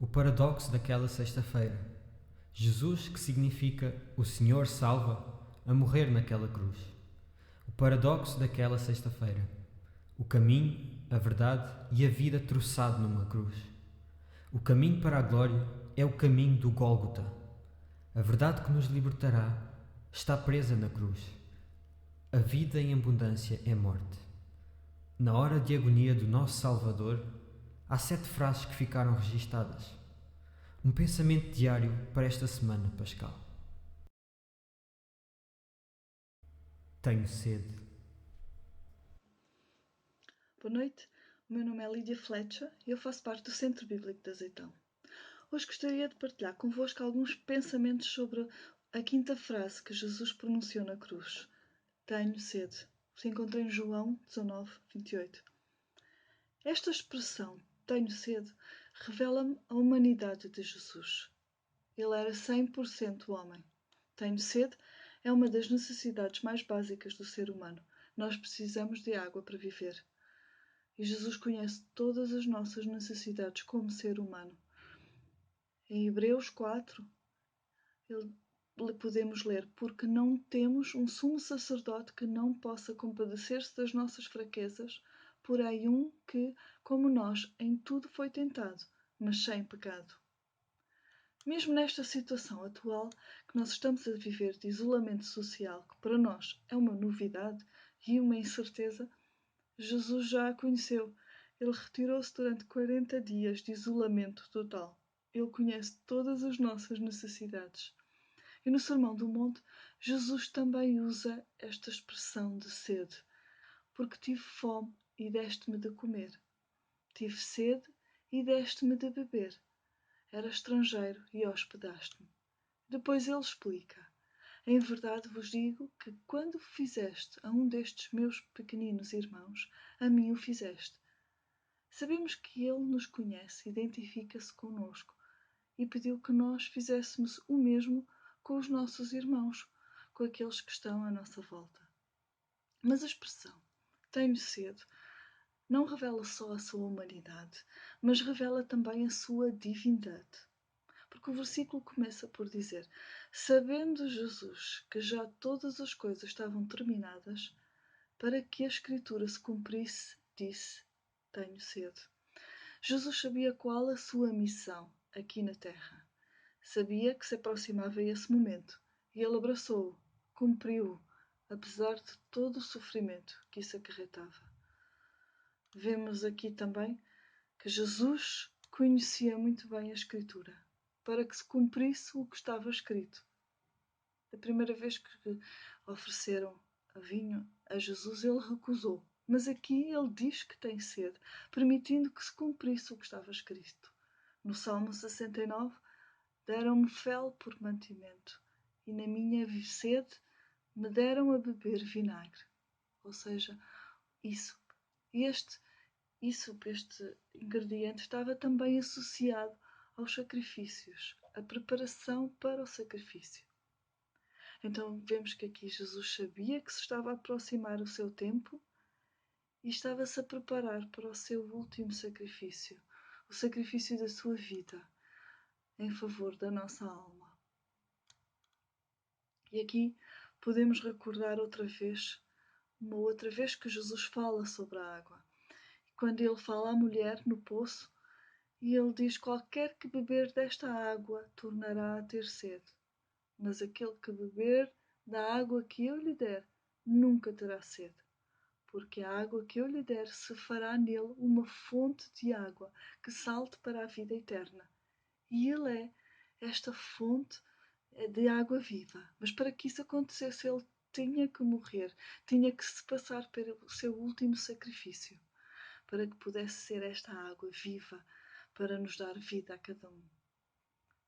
O paradoxo daquela sexta-feira. Jesus, que significa o Senhor salva, a morrer naquela cruz. O paradoxo daquela sexta-feira. O caminho, a verdade e a vida troçado numa cruz. O caminho para a glória é o caminho do Gólgota. A verdade que nos libertará está presa na cruz. A vida em abundância é morte. Na hora de agonia do nosso Salvador, há 7 frases que ficaram registadas. Um pensamento diário para esta semana pascal. Tenho sede. Boa noite, o meu nome é Lídia Fletcher e eu faço parte do Centro Bíblico de Azeitão. Hoje gostaria de partilhar convosco alguns pensamentos sobre a quinta frase que Jesus pronunciou na cruz. Tenho sede. Se encontra em João 19, 28. Esta expressão, tenho sede, revela-me a humanidade de Jesus. Ele era 100% homem. Tenho sede é uma das necessidades mais básicas do ser humano. Nós precisamos de água para viver. E Jesus conhece todas as nossas necessidades como ser humano. Em Hebreus 4, podemos ler: porque não temos um sumo sacerdote que não possa compadecer-se das nossas fraquezas, porém um que, como nós, em tudo foi tentado, mas sem pecado. Mesmo nesta situação atual que nós estamos a viver de isolamento social, que para nós é uma novidade e uma incerteza, Jesus já a conheceu. Ele retirou-se durante 40 dias de isolamento total. Ele conhece todas as nossas necessidades. E no Sermão do Monte, Jesus também usa esta expressão de sede. Porque tive fome e deste-me de comer. Tive sede e deste-me de beber. Era estrangeiro e hospedaste-me. Depois ele explica: em verdade vos digo que quando o fizeste a um destes meus pequeninos irmãos, a mim o fizeste. Sabemos que ele nos conhece, identifica-se conosco e pediu que nós fizéssemos o mesmo com os nossos irmãos, com aqueles que estão à nossa volta. Mas a expressão tenho sede não revela só a sua humanidade, mas revela também a sua divindade. Porque o versículo começa por dizer: sabendo Jesus que já todas as coisas estavam terminadas, para que a Escritura se cumprisse, disse: tenho sede. Jesus sabia qual a sua missão aqui na Terra. Sabia que se aproximava esse momento e ele abraçou-o, cumpriu-o, apesar de todo o sofrimento que isso acarretava. Vemos aqui também que Jesus conhecia muito bem a Escritura, para que se cumprisse o que estava escrito. Da primeira vez que ofereceram vinho a Jesus, ele recusou. Mas aqui ele diz que tem sede, permitindo que se cumprisse o que estava escrito. No Salmo 69, deram-me fel por mantimento, e na minha sede me deram a beber vinagre. Ou seja, este ingrediente estava também associado aos sacrifícios, a preparação para o sacrifício. Então vemos que aqui Jesus sabia que se estava a aproximar o seu tempo e estava-se a preparar para o seu último sacrifício, o sacrifício da sua vida, em favor da nossa alma. E aqui podemos recordar uma outra vez que Jesus fala sobre a água. Quando ele fala à mulher no poço, e ele diz: qualquer que beber desta água tornará a ter sede, mas aquele que beber da água que eu lhe der nunca terá sede, porque a água que eu lhe der se fará nele uma fonte de água que salte para a vida eterna. E ele é esta fonte de água viva. Mas para que isso acontecesse, ele tinha que morrer, tinha que se passar pelo seu último sacrifício, para que pudesse ser esta água viva, para nos dar vida a cada um.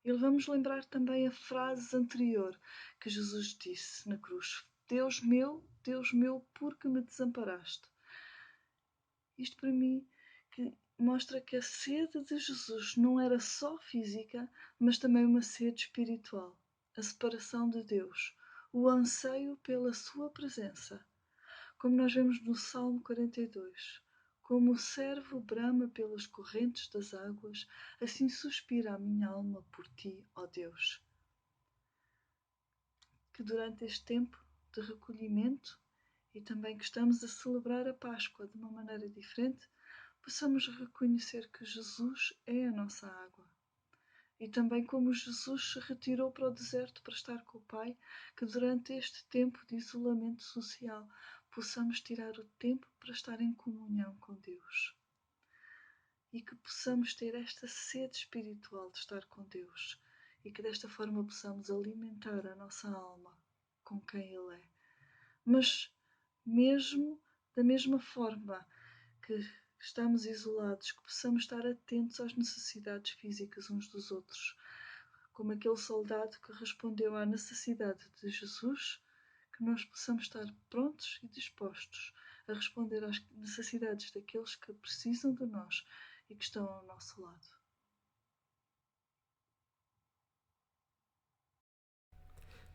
E vamos lembrar também a frase anterior que Jesus disse na cruz: Deus meu, por que me desamparaste? Isto para mim que mostra que a sede de Jesus não era só física, mas também uma sede espiritual. A separação de Deus, o anseio pela sua presença. Como nós vemos no Salmo 42. Como o servo brama pelas correntes das águas, assim suspira a minha alma por ti, ó Deus. Que durante este tempo de recolhimento e também que estamos a celebrar a Páscoa de uma maneira diferente, possamos reconhecer que Jesus é a nossa água. E também como Jesus se retirou para o deserto para estar com o Pai, que durante este tempo de isolamento social possamos tirar o tempo para estar em comunhão com Deus. E que possamos ter esta sede espiritual de estar com Deus. E que desta forma possamos alimentar a nossa alma com quem Ele é. Mas mesmo da mesma forma que estamos isolados, que possamos estar atentos às necessidades físicas uns dos outros, como aquele soldado que respondeu à necessidade de Jesus, que nós possamos estar prontos e dispostos a responder às necessidades daqueles que precisam de nós e que estão ao nosso lado.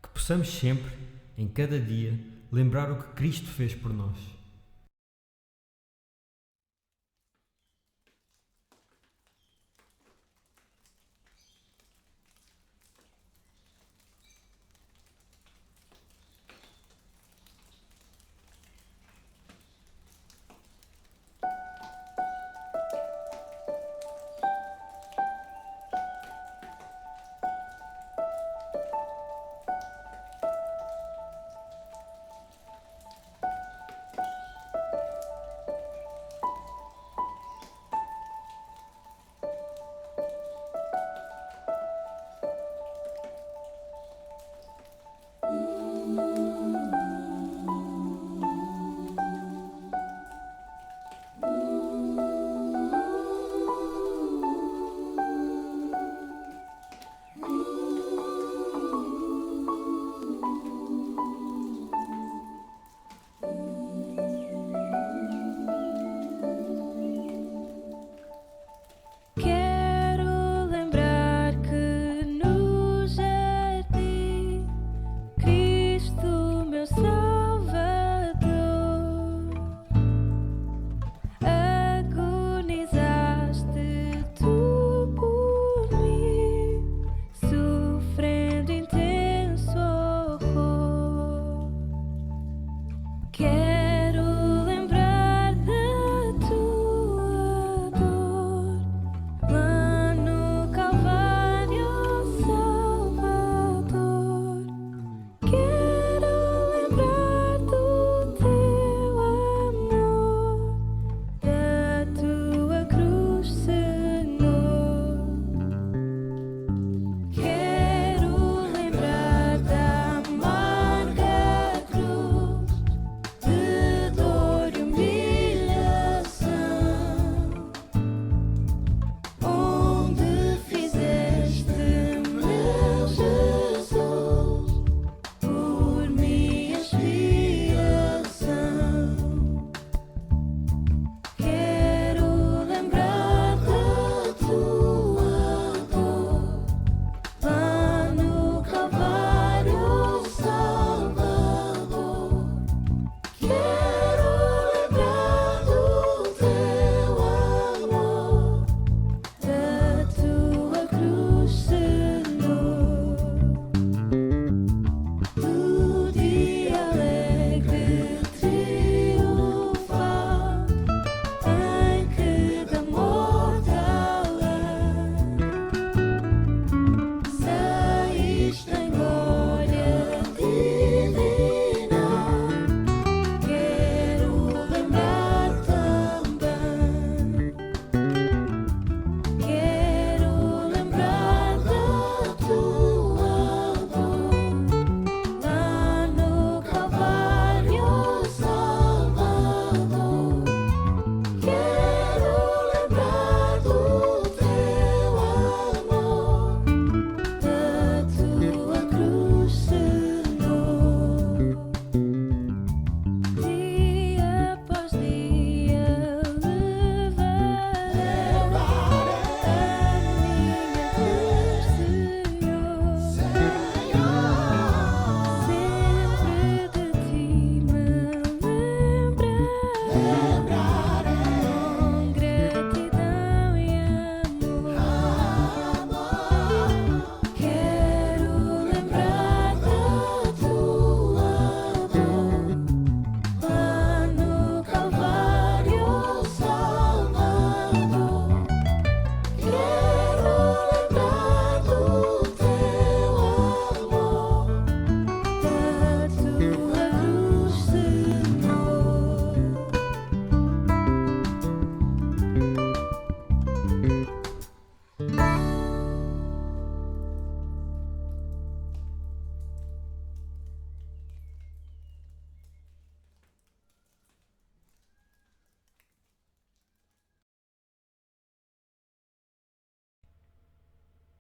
Que possamos sempre, em cada dia, lembrar o que Cristo fez por nós.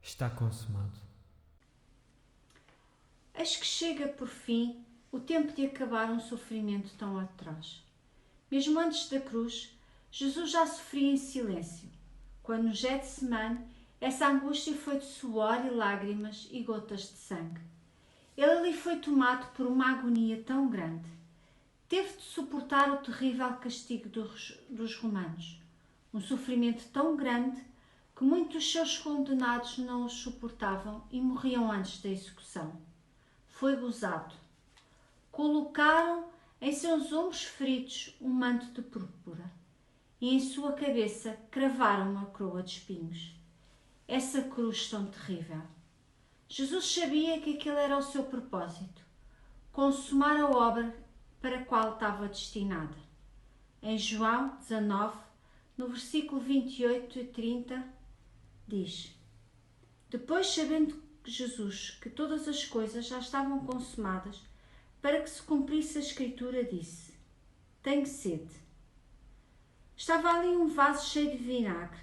Está consumado. Eis que chega por fim o tempo de acabar um sofrimento tão atroz. Mesmo antes da cruz, Jesus já sofria em silêncio, quando no Getsemane essa angústia foi de suor e lágrimas e gotas de sangue. Ele ali foi tomado por uma agonia tão grande. Teve de suportar o terrível castigo dos romanos, um sofrimento tão grande que muitos dos seus condenados não o suportavam e morriam antes da execução. Foi gozado. Colocaram em seus ombros feridos um manto de púrpura e em sua cabeça cravaram uma coroa de espinhos. Essa cruz tão terrível. Jesus sabia que aquele era o seu propósito, consumar a obra para a qual estava destinada. Em João 19, no versículo 28 e 30, diz: Depois, sabendo Jesus que todas as coisas já estavam consumadas, para que se cumprisse a Escritura, disse: Tenho sede. Estava ali um vaso cheio de vinagre.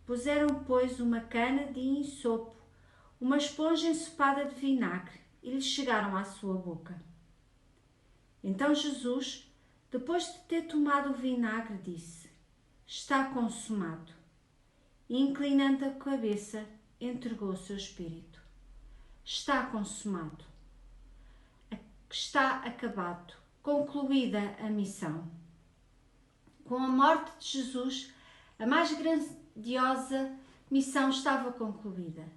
Puseram, pois, uma cana de ensopo, uma esponja ensopada de vinagre, e lhe chegaram à sua boca. Então Jesus, depois de ter tomado o vinagre, disse: Está consumado. E, inclinando a cabeça, entregou o seu espírito. Está consumado. Está acabado. Concluída a missão. Com a morte de Jesus, a mais grandiosa missão estava concluída.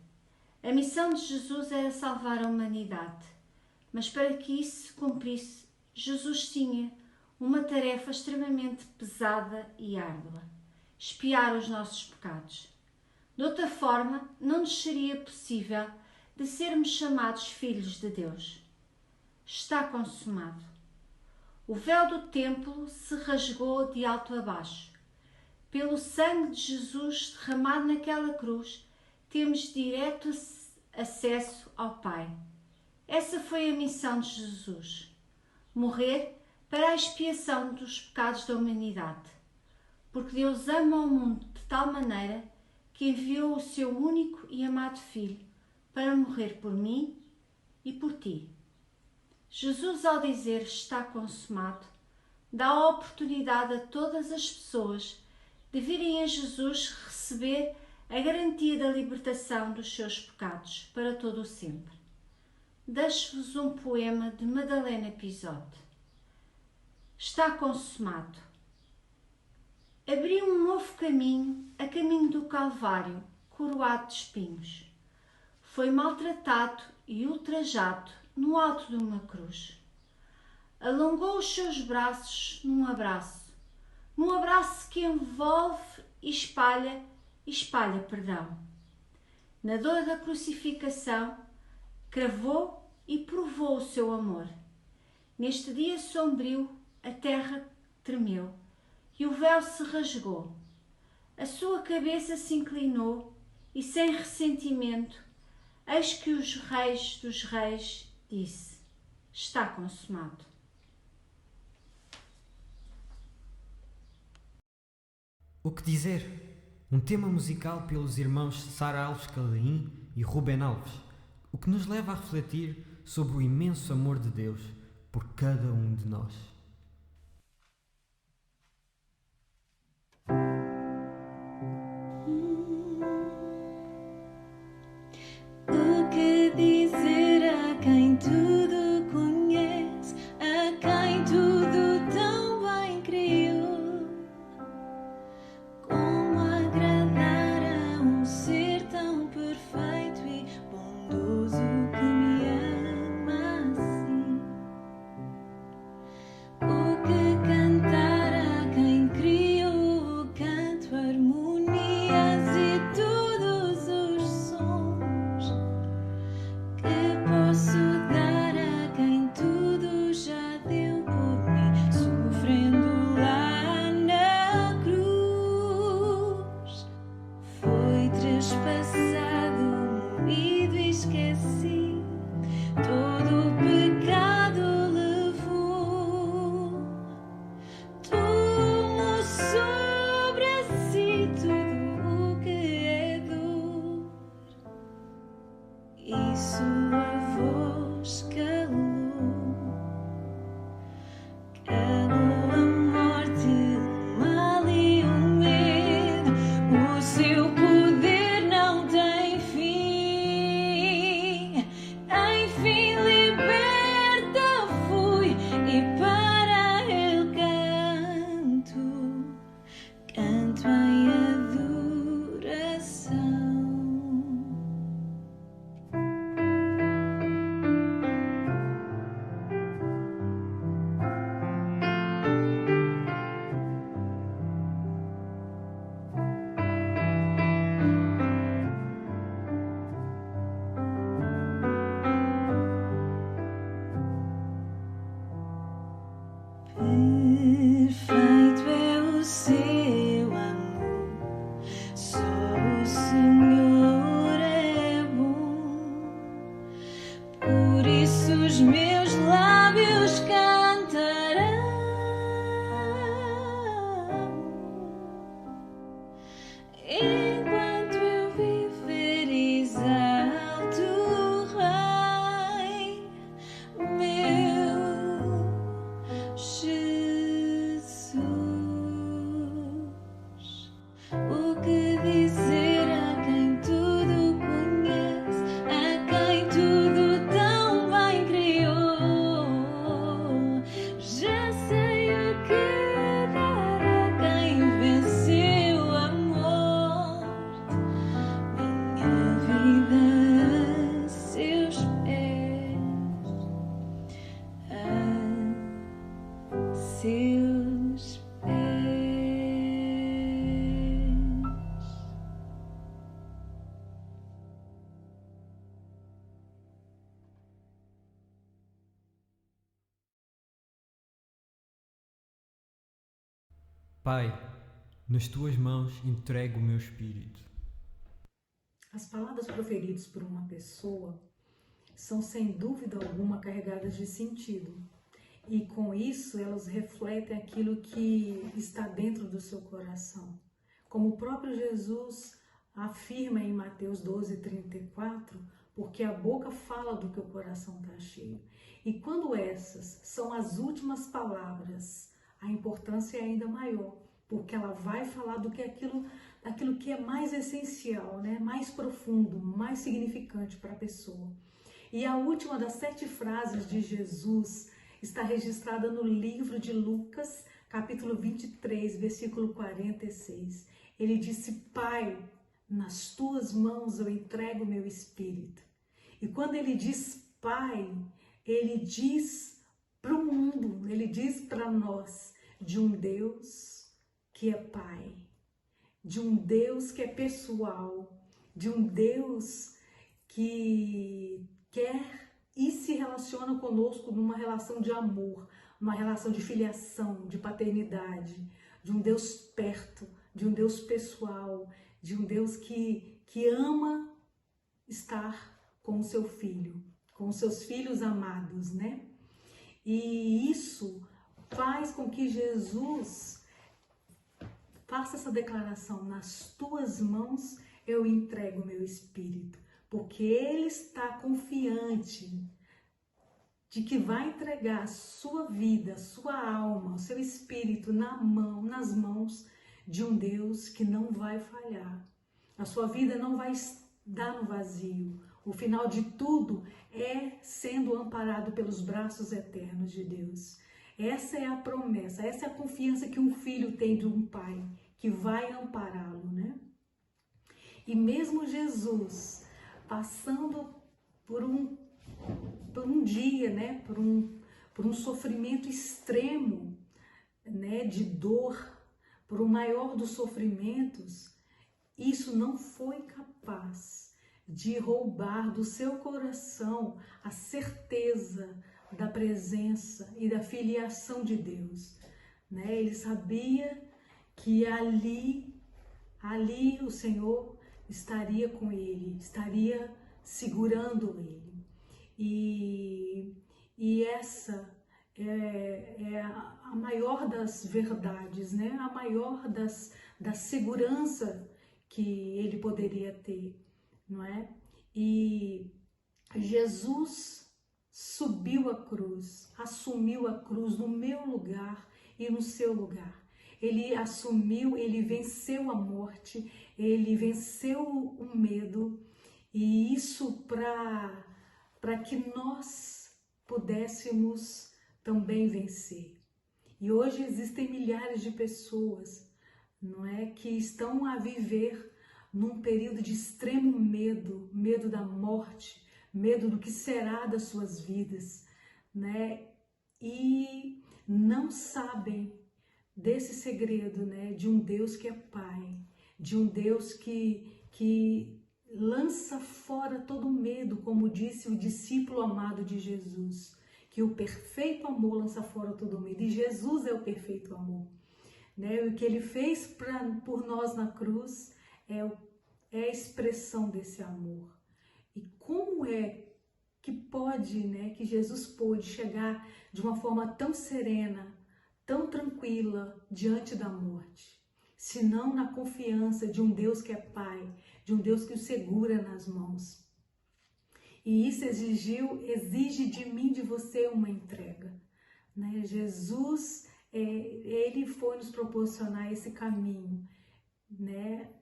A missão de Jesus era salvar a humanidade, mas para que isso se cumprisse, Jesus tinha uma tarefa extremamente pesada e árdua: expiar os nossos pecados. De outra forma, não nos seria possível de sermos chamados filhos de Deus. Está consumado. O véu do templo se rasgou de alto a baixo. Pelo sangue de Jesus derramado naquela cruz, temos direto acesso ao Pai. Essa foi a missão de Jesus: morrer para a expiação dos pecados da humanidade. Porque Deus ama o mundo de tal maneira que enviou o seu único e amado Filho para morrer por mim e por ti. Jesus, ao dizer está consumado, dá a oportunidade a todas as pessoas de virem a Jesus receber a garantia da libertação dos seus pecados para todo o sempre. Deixo-vos um poema de Madalena Pisote. Está consumado. Abri um novo caminho, a caminho do Calvário, coroado de espinhos. Foi maltratado e ultrajado no alto de uma cruz. Alongou os seus braços num abraço que envolve e espalha perdão. Na dor da crucificação, cravou e provou o seu amor. Neste dia sombrio, a terra tremeu e o véu se rasgou. A sua cabeça se inclinou e, sem ressentimento, eis que os reis dos reis disse: está consumado. O que dizer? Um tema musical pelos irmãos Sara Alves Calaim e Ruben Alves, o que nos leva a refletir sobre o imenso amor de Deus por cada um de nós. O que dizer a quem tudo conhece, a quem tudo tão bem criou? Como agradar a um ser tão perfeito e bondoso que me ama assim? teus pés. Pai, nas tuas mãos entrego o meu espírito. As palavras proferidas por uma pessoa são sem dúvida alguma carregadas de sentido. E com isso elas refletem aquilo que está dentro do seu coração. Como o próprio Jesus afirma em Mateus 12:34, porque a boca fala do que o coração está cheio. E quando essas são as últimas palavras, a importância é ainda maior, porque ela vai falar do que aquilo que é mais essencial, né? Mais profundo, mais significante para a pessoa. E a última das 7 frases de Jesus está registrada no livro de Lucas, capítulo 23, versículo 46. Ele disse: Pai, nas tuas mãos eu entrego o meu espírito. E quando ele diz Pai, ele diz para o mundo, ele diz para nós de um Deus que é Pai, de um Deus que é pessoal, de um Deus que quer e se relaciona conosco numa relação de amor, uma relação de filiação, de paternidade, de um Deus perto, de um Deus pessoal, de um Deus que ama estar com o seu filho, com os seus filhos amados, né? E isso faz com que Jesus faça essa declaração: nas tuas mãos eu entrego o meu espírito, porque ele está confiante de que vai entregar a sua vida, a sua alma, o seu espírito nas mãos de um Deus que não vai falhar. A sua vida não vai dar no vazio. O final de tudo é sendo amparado pelos braços eternos de Deus. Essa é a promessa, essa é a confiança que um filho tem de um pai que vai ampará-lo, né? E mesmo Jesus passando por um dia, né, por um sofrimento extremo, né, de dor, por o maior dos sofrimentos, isso não foi capaz de roubar do seu coração a certeza da presença e da filiação de Deus, né? Ele sabia que ali o Senhor estaria com ele, estaria segurando ele. E essa é a maior das verdades, né? A maior da segurança que ele poderia ter, não é? E Jesus subiu a cruz, assumiu a cruz no meu lugar e no seu lugar. Ele assumiu, ele venceu a morte, ele venceu o medo, e isso para que nós pudéssemos também vencer. E hoje existem milhares de pessoas, não é, que estão a viver num período de extremo medo, medo da morte, medo do que será das suas vidas, né? E não sabem desse segredo, né, de um Deus que é Pai, de um Deus que lança fora todo medo, como disse o discípulo amado de Jesus, que o perfeito amor lança fora todo medo, e Jesus é o perfeito amor, né? O que ele fez por nós na cruz é a expressão desse amor. E como é que pode, né, que Jesus pôde chegar de uma forma tão serena, tão tranquila diante da morte, senão na confiança de um Deus que é Pai, de um Deus que o segura nas mãos. E isso exige de mim, de você, uma entrega, né? Jesus, ele foi nos proporcionar esse caminho, né,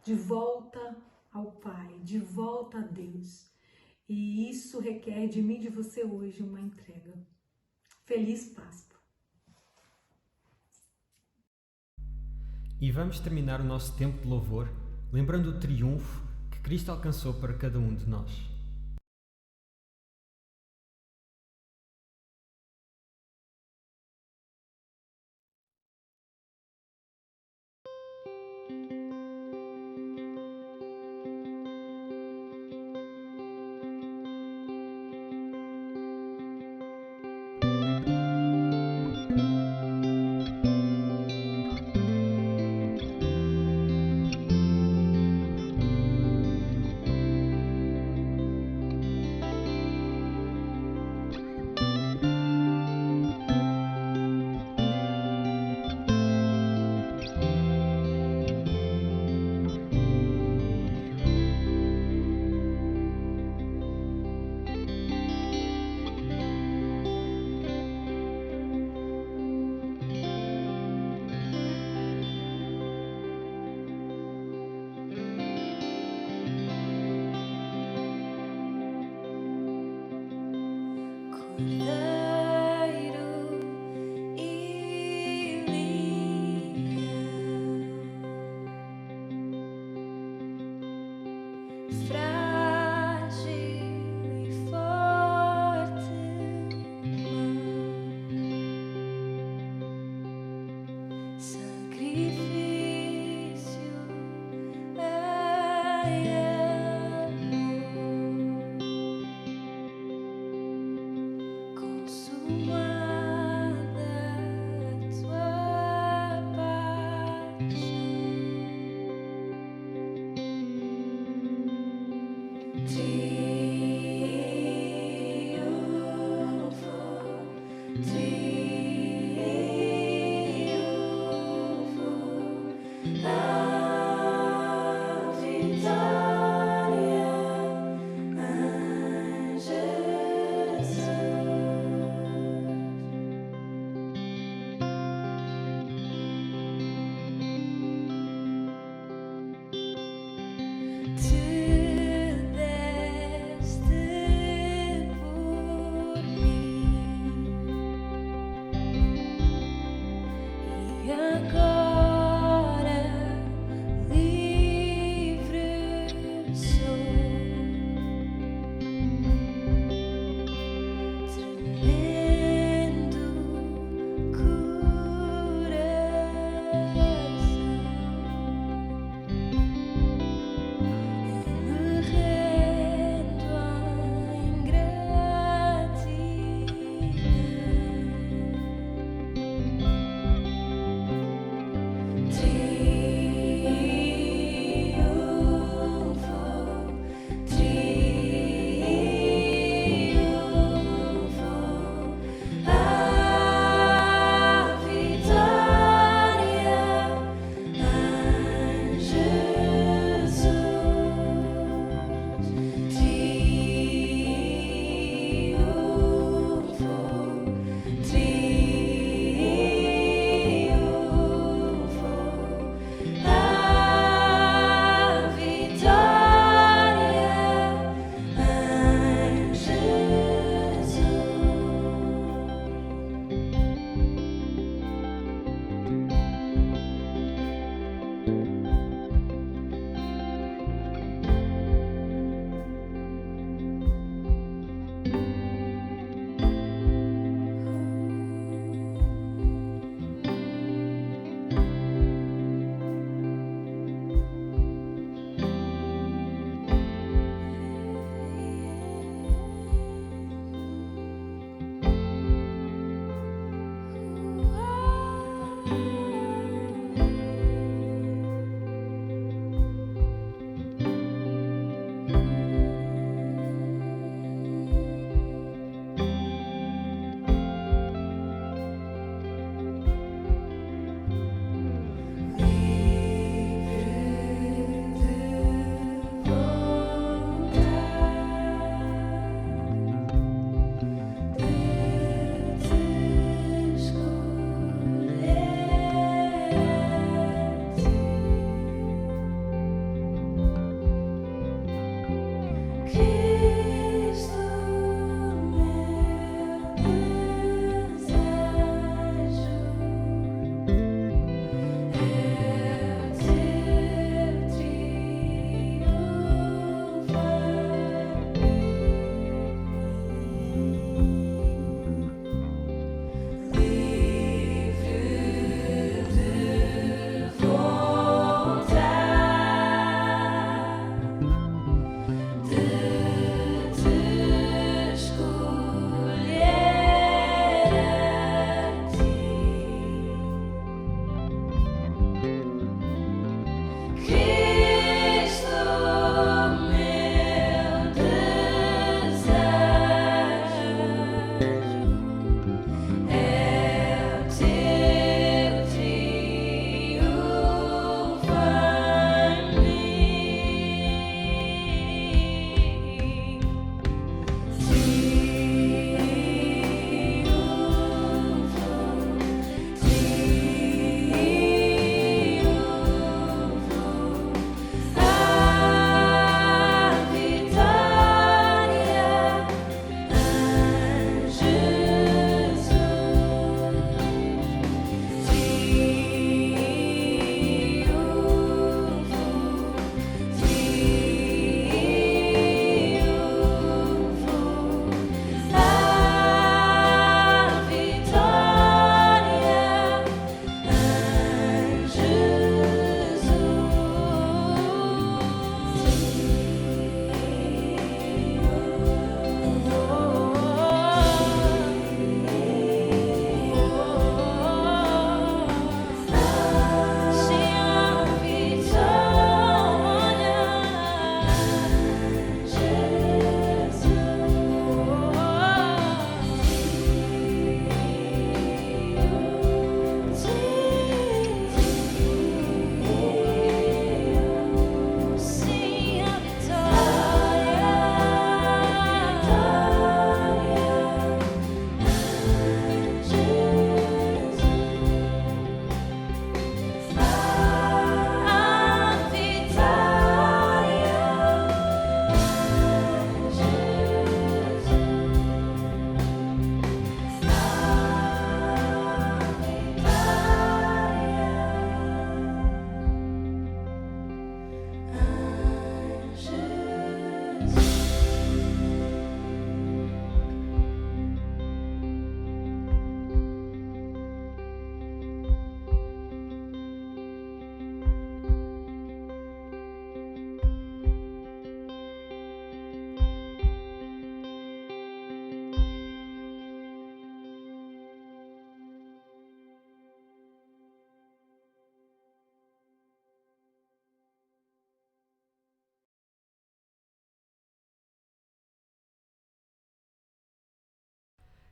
de volta ao Pai, de volta a Deus. E isso requer de mim, de você hoje, uma entrega. Feliz Páscoa! E vamos terminar o nosso tempo de louvor lembrando o triunfo que Cristo alcançou para cada um de nós.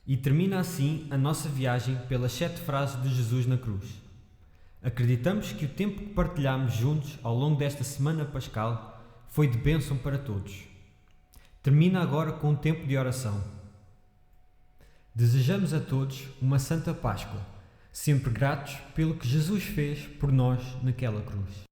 E termina assim a nossa viagem pelas 7 frases de Jesus na cruz. Acreditamos que o tempo que partilhamos juntos ao longo desta semana pascal foi de bênção para todos. Termina agora com um tempo de oração. Desejamos a todos uma Santa Páscoa, sempre gratos pelo que Jesus fez por nós naquela cruz.